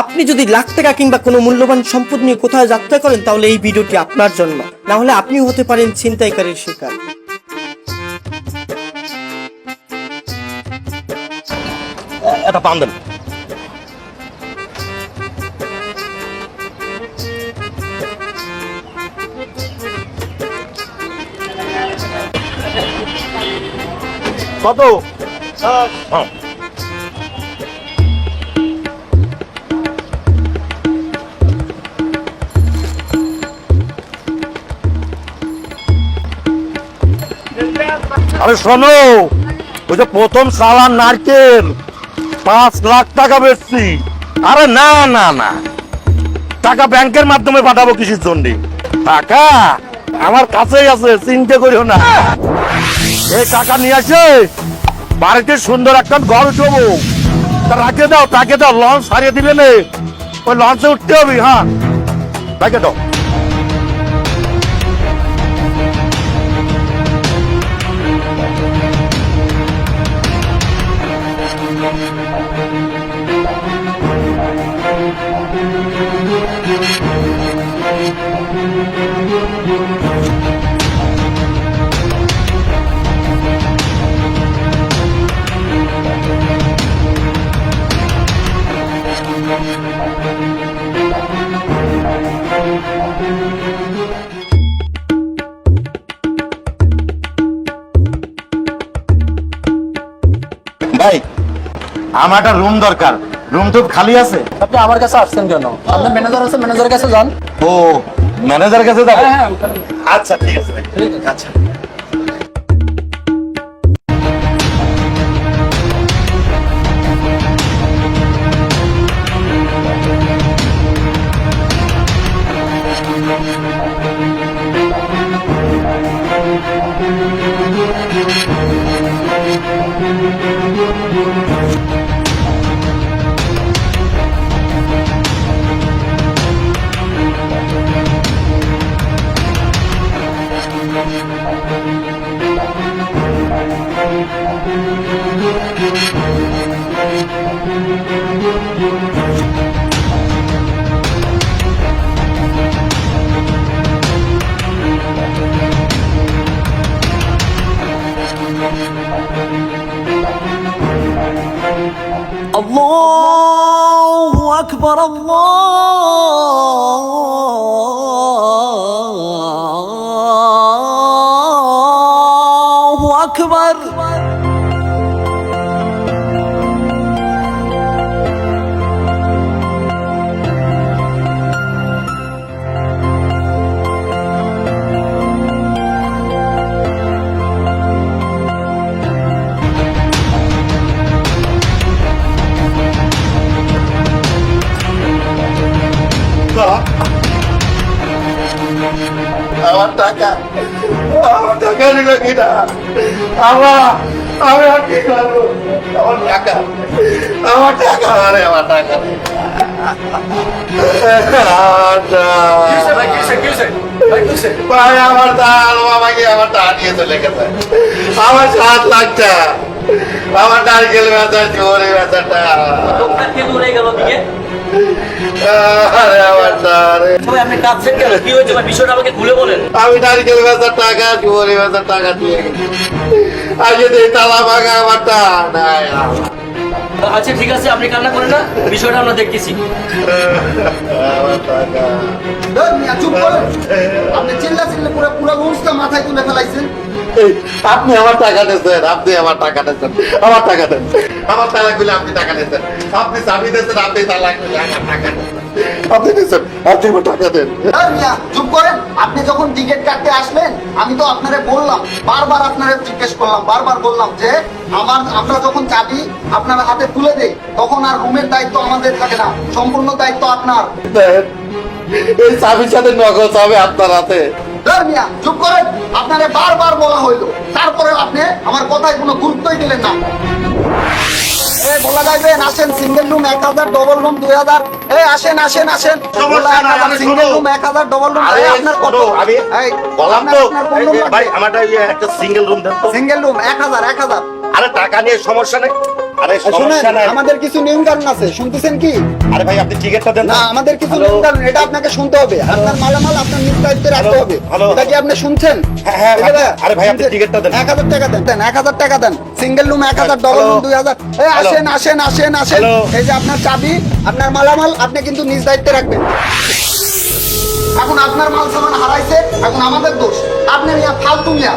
আপনি যদি লাখ টাকা কিংবা কোনো মূল্যবান সম্পদ নিয়ে কোথাও যাত্রা করেন তাহলে এই ভিডিওটি আপনার জন্য, না হলে আপনিও হতে পারেন ছিনতাইকারীর শিকার। এটা পান দেন। কত? হ্যাঁ। আরে শোনো, ওই যে প্রথম সালান নারকেল 5 লাখ টাকা বেচছি। আরে না না না, টাকা ব্যাংকের মাধ্যমে পাঠাবো কিসের জন্য? টাকা আমার কাছেই আছে, চিন্তা করিও না। এই টাকা নিয়ে আসে বাড়িতে সুন্দর একটা ঘর উঠবো। তা রাখে দাও, লঞ্চ হারিয়ে দিলে নে, ওই লঞ্চে উঠতে হবে। হ্যাঁ, রাখে দাও। ভাই, আমার একটা রুম দরকার। রুম তো খালি আছে। আপনি আমার কাছে আসছেন কেন? আপনার ম্যানেজার আছে, ম্যানেজারের কাছে যান। ও, ম্যানেজার কাছে যাবো? হ্যাঁ, আচ্ছা ঠিক আছে। আচ্ছা, আল্লাহু আকবার, আল্লাহু আকবার। আমার টাকা নিল কিনা? আমি আর কি করবো? আমার টাকা আরে আমার টাকা ভাই, আমার আমাকে আমার টাকা নিয়ে চলে গেছে। আমার 7 লাখ টাকা, আমার নারকেল বেচা, চোরে বেচাটা। আরে আমার আপনি কাঁদছেন কেন? কি হয়েছে ভাই? বিষয়টা আমাকে খুলে বলেন। আমি নারকেল বেচার টাকা, চোরে বেচার টাকা দিয়ে গেছি। আজকে তালা ভাঙা আমার টাকা নাই। আচ্ছা ঠিক আছে, আপনি কান্না করেন না, বিষয়টা আমরা দেখতেছি। আমার টাকা। চুপ করেন। আপনি চিল্লা পুরো রুমসটা মাথায় তুলে ফেলাইছেন। আপনি আমার টাকা দিয়েছেন, আমার টাকা দিয়েছেন। আমার টাকা দেন, আমার টাকা গুলো আপনি টাকা দিয়েছেন। আপনি চাবি দিয়েছেন, আপনি তালা খুলে আমার টাকা দিয়েছেন। আপনি দিয়েছেন, আপনি আমার টাকা দেন। চুপ করেন। আপনি যখন টিকিট কাটতে আসলেন আমি তো আপনারে বললাম, বারবার আপনারে জিজ্ঞেস করলাম, বারবার বললাম যে আমরা যখন চাবি আপনার হাতে তুলে দেই তখন আর রুমের দায়িত্ব আমাদের থাকে না, সম্পূর্ণ দায়িত্ব আপনার। এই চাবির সাথে নগদ চাবি আপনার হাতে। চুপ করেন। আপনারে বারবার বলা হইলো, তারপরে আপনি আমার কথায় কোনো গুরুত্বই দিলেন না। বলা যাইবেন আসেন, সিঙ্গেল রুম 1000, ডবল রুম 2000। আসেন আসেন আসেন, সিঙ্গেল রুম 1000, ডবল রুম আপনার কত? আমি বললাম তো ভাই, আমারটা একটা সিঙ্গেল রুম দেন তো। Single room 1000। আরে টাকা নিয়ে সমস্যা নেই, আরে শুনেন, সমস্যা নাই। আমাদের কিছু নিয়ম কানুন আছে, শুনতেছেন কি? আরে ভাই আপনি টিকিটটা দেন না, আমাদের কিছু নিয়ম কানুন, এটা আপনাকে শুনতে হবে। আপনার মালামাল আপনার নিজ দায়িত্বে রাখতে হবে। হ্যালো। এটা কি আপনি শুনছেন? হ্যাঁ, হ্যাঁ, এই যে ভাইয়া, আরে ভাই, আপনি শুনছেন? টিকিটটা দেন। 1000 টাকা দেন, 1000 টাকা দেন। Single room 1000, double room 2000। এই হ্যালো। আসেন আসেন আসেন আসেন। হ্যালো। এই যে আপনার চাবি, আপনার মালামাল আপনি কিন্তু নিজ দায়িত্বে রাখবেন। এখন আপনার মাল সামান হারাইছে, এখন আমাদের দোষ। আপনি মিয়া ফালতু মিয়া